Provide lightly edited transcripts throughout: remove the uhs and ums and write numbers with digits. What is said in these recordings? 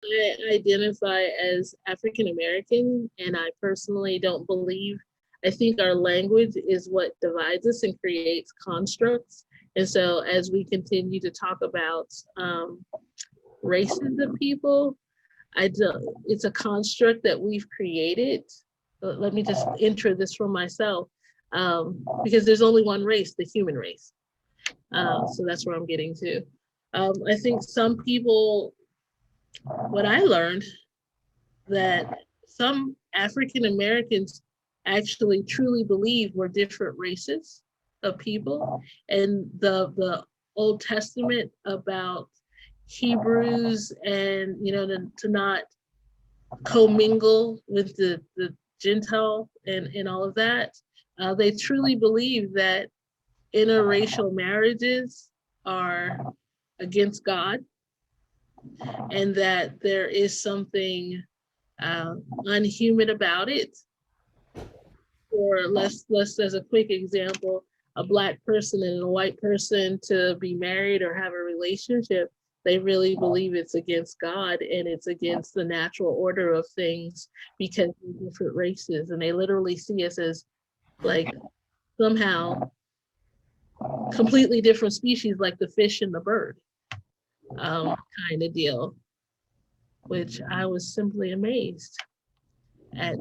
I identify as African American, and I personally don't believe. I think our language is what divides us and creates constructs. And so, as we continue to talk about races of people, I don't, it's a construct that we've created. Let me just enter this for myself, because there's only one race, the human race. So that's where I'm getting to. I think some people, what I learned, that some African Americans actually truly believe we're different races of people, and the Old Testament about Hebrews, and to not commingle with the Gentile, and all of that. They truly believe that interracial marriages are against God, and that there is something unhuman about it. Or let's as a quick example, a black person and a white person to be married or have a relationship, they really believe it's against God and it's against the natural order of things, because we're different races, and they literally see us as like somehow completely different species, like the fish and the bird, kind of deal, which I was simply amazed at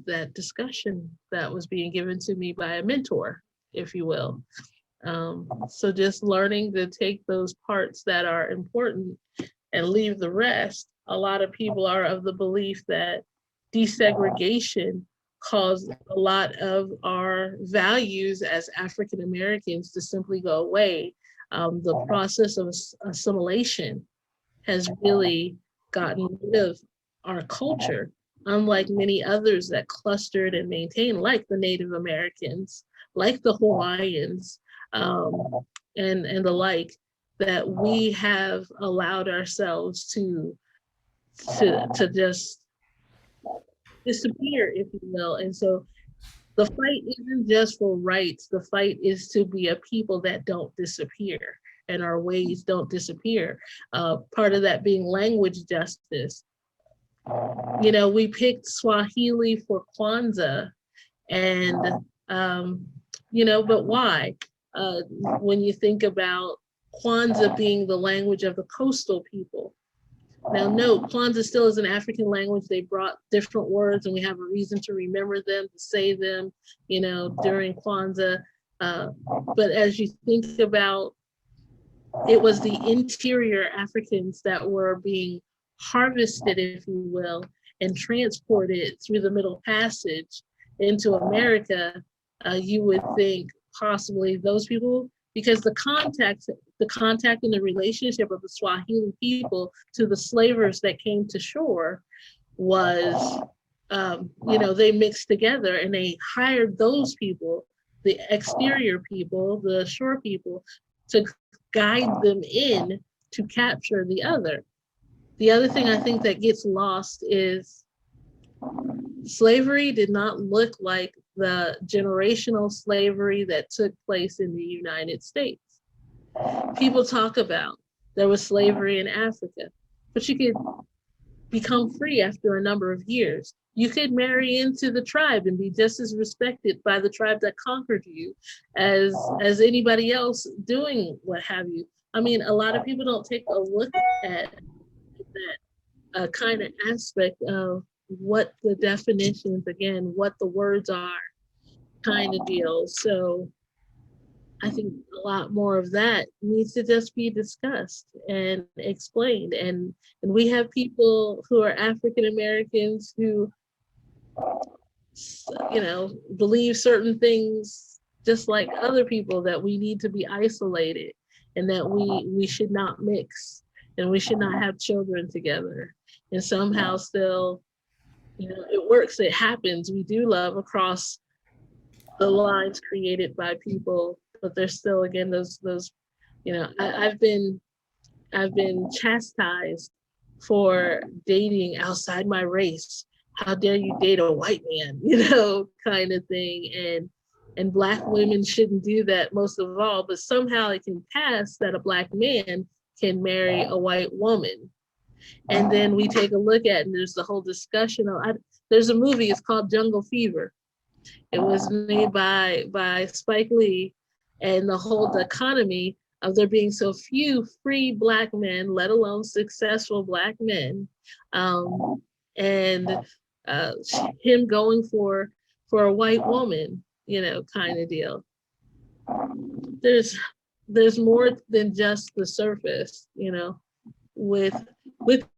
that discussion that was being given to me by a mentor, if you will. So just learning to take those parts that are important and leave the rest. A lot of people are of the belief that desegregation caused a lot of our values as African Americans to simply go away. The process of assimilation has really gotten rid of our culture, unlike many others that clustered and maintained, like the Native Americans, like the Hawaiians, and the like, that we have allowed ourselves to just disappear, if you will. And so the fight isn't just for rights. The fight is to be a people that don't disappear, and our ways don't disappear. Part of that being language justice. We picked Swahili for Kwanzaa, and but why? When you think about Kwanzaa being the language of the coastal people. Now, no, Kwanzaa still is an African language. They brought different words, and we have a reason to remember them, to say them, during Kwanzaa. But as you think about, it was the interior Africans that were being harvested, if you will, and transported through the Middle Passage into America. You would think possibly those people, because the contact and the relationship of the Swahili people to the slavers that came to shore was, they mixed together, and they hired those people, the exterior people, the shore people, to guide them in to capture the other. The other thing I think that gets lost is slavery did not look like the generational slavery that took place in the United States. People talk about there was slavery in Africa, but you could become free after a number of years. You could marry into the tribe and be just as respected by the tribe that conquered you as anybody else doing what have you. I mean, a lot of people don't take a look at that kind of aspect of what the definitions, again, what the words are, kind of deal. So I think a lot more of that needs to just be discussed and explained. And we have people who are African Americans who, believe certain things just like other people, that we need to be isolated, and that we should not mix, and we should not have children together. And somehow still, it works, it happens. We do love across the lines created by people, but there's still, again, those I've been chastised for dating outside my race. How dare you date a white man, kind of thing. And Black women shouldn't do that, most of all, but somehow it can pass that a Black man can marry a white woman. And then we take a look at, and there's the whole discussion of, there's a movie, it's called Jungle Fever. It was made by Spike Lee, and the whole economy of there being so few free Black men, let alone successful Black men, and him going for a white woman, kind of deal. There's more than just the surface, With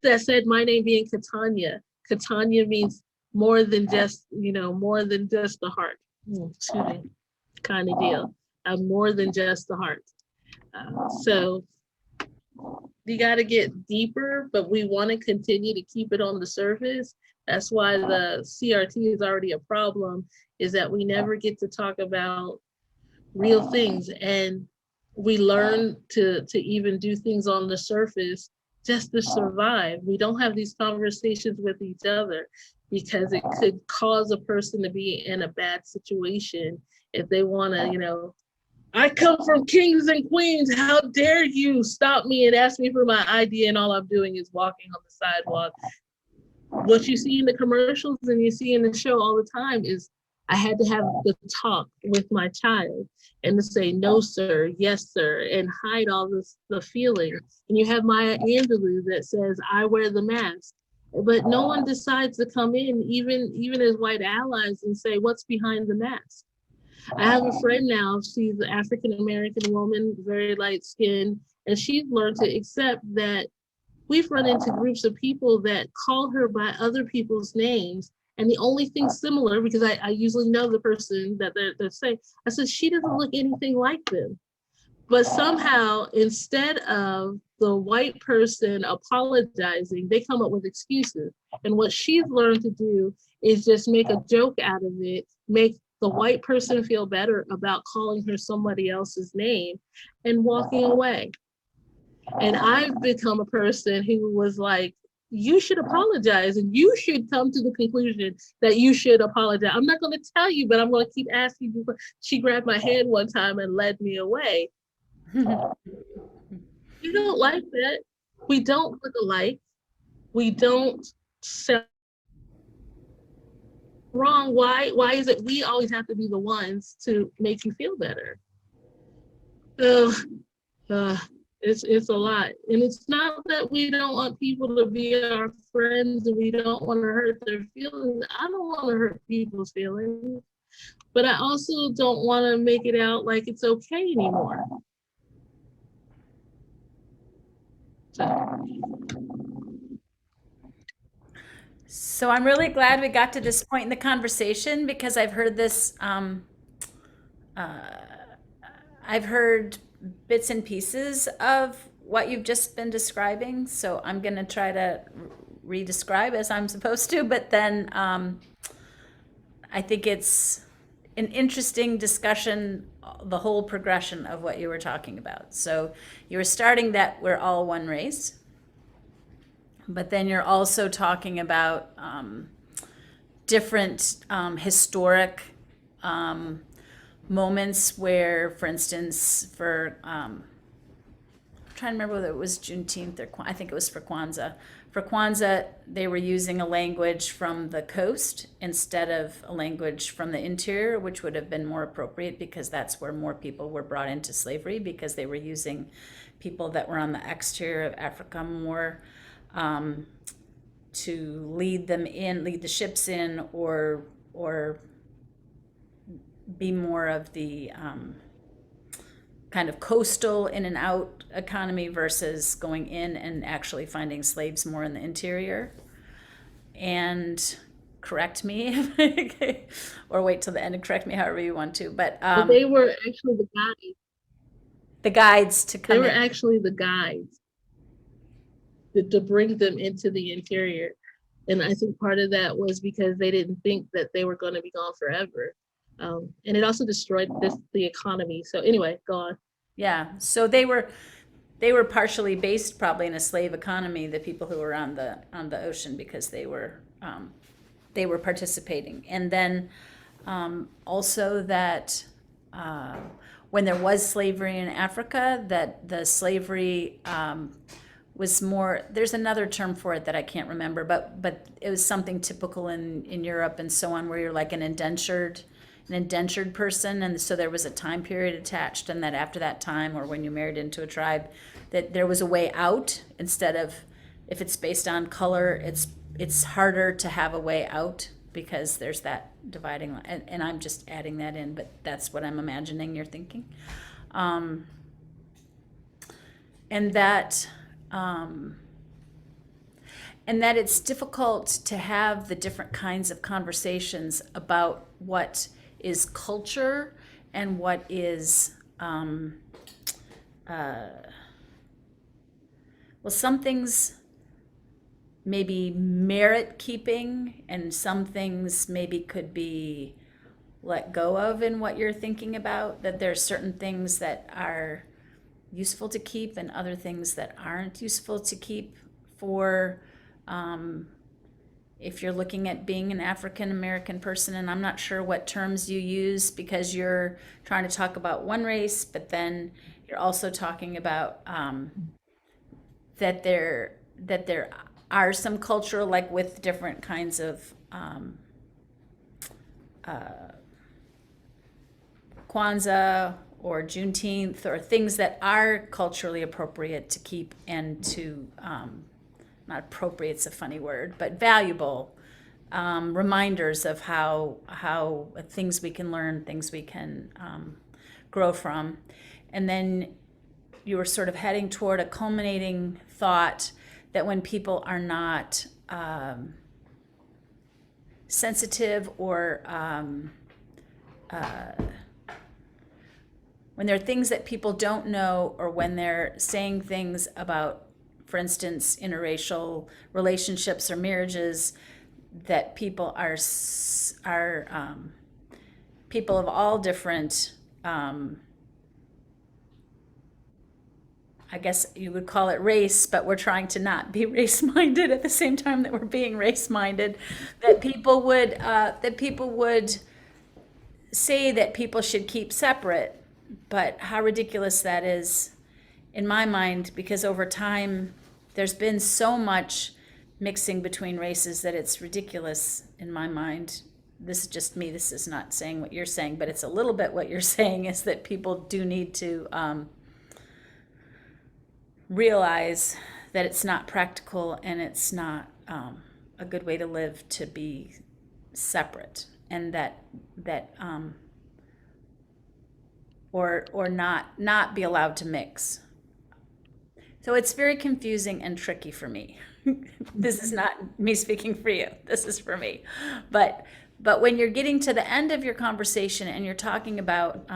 that said, my name being Katonya, Katonya means more than just, more than just the heart. Excuse me, kind of deal. More than just the heart. So you got to get deeper, but we want to continue to keep it on the surface. That's why the CRT is already a problem, is that we never get to talk about real things. And we learn to even do things on the surface just to survive. We don't have these conversations with each other because it could cause a person to be in a bad situation if they want to, I come from kings and queens. How dare you stop me and ask me for my ID, and all I'm doing is walking on the sidewalk. What you see in the commercials and you see in the show all the time is I had to have the talk with my child and to say, no, sir, yes, sir, and hide all the feeling. And you have Maya Angelou that says, I wear the mask. But no one decides to come in, even as white allies, and say, what's behind the mask? I have a friend now, she's an African-American woman, very light skinned, and she's learned to accept that we've run into groups of people that call her by other people's names. And the only thing similar, because I usually know the person that they're saying, I said, she doesn't look anything like them. But somehow, instead of the white person apologizing, they come up with excuses. And what she's learned to do is just make a joke out of it, make the white person feel better about calling her somebody else's name and walking away. And I've become a person who was like, you should apologize and you should come to the conclusion that you should apologize. I'm not going to tell you, but I'm going to keep asking you. She grabbed my hand one time and led me away. We don't like that. We don't look alike. We don't sound wrong. Why is it we always have to be the ones to make you feel better? So it's a lot. And it's not that we don't want people to be our friends and we don't want to hurt their feelings. I don't want to hurt people's feelings, but I also don't want to make it out like it's okay anymore. So I'm really glad we got to this point in the conversation because I've heard this, I've heard bits and pieces of what you've just been describing. So I'm going to try to re-describe as I'm supposed to, but then I think it's an interesting discussion, the whole progression of what you were talking about. So you were starting that we're all one race, but then you're also talking about different historic moments where, for instance, I'm trying to remember whether it was Juneteenth or I think it was for Kwanzaa. For Kwanzaa, they were using a language from the coast instead of a language from the interior, which would have been more appropriate because that's where more people were brought into slavery because they were using people that were on the exterior of Africa more to lead the ships in, or be more of the kind of coastal in and out economy versus going in and actually finding slaves more in the interior. And correct me, or wait till the end and correct me however you want to. But they were actually the guides. The guides to come They were in. actually the guides to bring them into the interior. And I think part of that was because they didn't think that they were going to be gone forever. And it also destroyed the economy. So anyway, go on. Yeah. So they were partially based probably in a slave economy, the people who were on the ocean, because they were participating. And then also that when there was slavery in Africa, that the slavery was more, there's another term for it that I can't remember, but it was something typical in Europe and so on, where you're like an indentured person, and so there was a time period attached, and that after that time, or when you married into a tribe, that there was a way out, instead of, if it's based on color, it's harder to have a way out because there's that dividing line. And I'm just adding that in, but that's what I'm imagining you're thinking. Um, and that um, and that it's difficult to have the different kinds of conversations about what is culture and what is well, some things maybe merit keeping, and some things maybe could be let go of in what you're thinking about. That there's certain things that are useful to keep and other things that aren't useful to keep for if you're looking at being an African American person. And I'm not sure what terms you use, because you're trying to talk about one race, but then you're also talking about that there are some cultural, like with different kinds of Kwanzaa or Juneteenth, or things that are culturally appropriate to keep, and to not appropriate's a funny word, but valuable reminders of how things we can learn, things we can grow from. And then you were sort of heading toward a culminating thought that when people are not sensitive, or when there are things that people don't know, or when they're saying things about, for instance, interracial relationships or marriages, that people are people of all different, I guess you would call it race, but we're trying to not be race minded at the same time that we're being race minded. That people would say that people should keep separate, but how ridiculous that is in my mind, because over time there's been so much mixing between races that it's ridiculous in my mind. This is just me. This is not saying what you're saying, but it's a little bit what you're saying, is that people do need to realize that it's not practical, and it's not a good way to live to be separate, and that or not be allowed to mix. So it's very confusing and tricky for me. This is not me speaking for you. This is for me. But when you're getting to the end of your conversation and you're talking about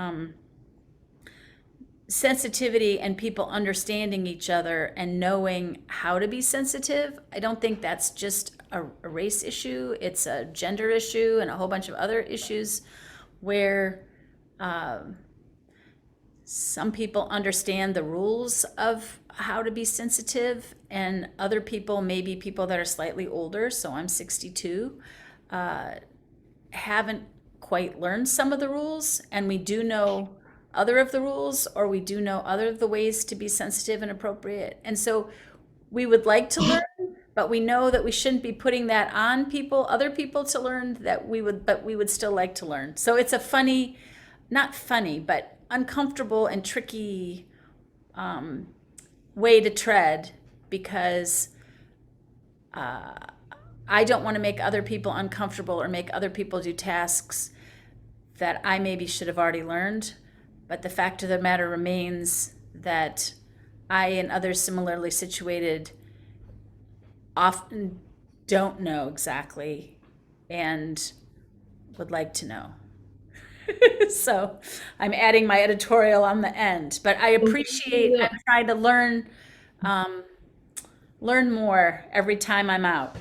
sensitivity and people understanding each other and knowing how to be sensitive, I don't think that's just a race issue. It's a gender issue and a whole bunch of other issues where some people understand the rules of how to be sensitive, and other people, maybe people that are slightly older, so I'm 62, haven't quite learned some of the rules, and we do know other of the rules, or we do know other of the ways to be sensitive and appropriate. And so we would like to learn, but we know that we shouldn't be putting that on other people to learn, but we would still like to learn. So it's a funny, not funny, but uncomfortable and tricky way to tread, because I don't want to make other people uncomfortable or make other people do tasks that I maybe should have already learned. But the fact of the matter remains that I and others similarly situated often don't know exactly and would like to know. So I'm adding my editorial on the end, but I appreciate, Yeah. I'm trying to learn more every time I'm out.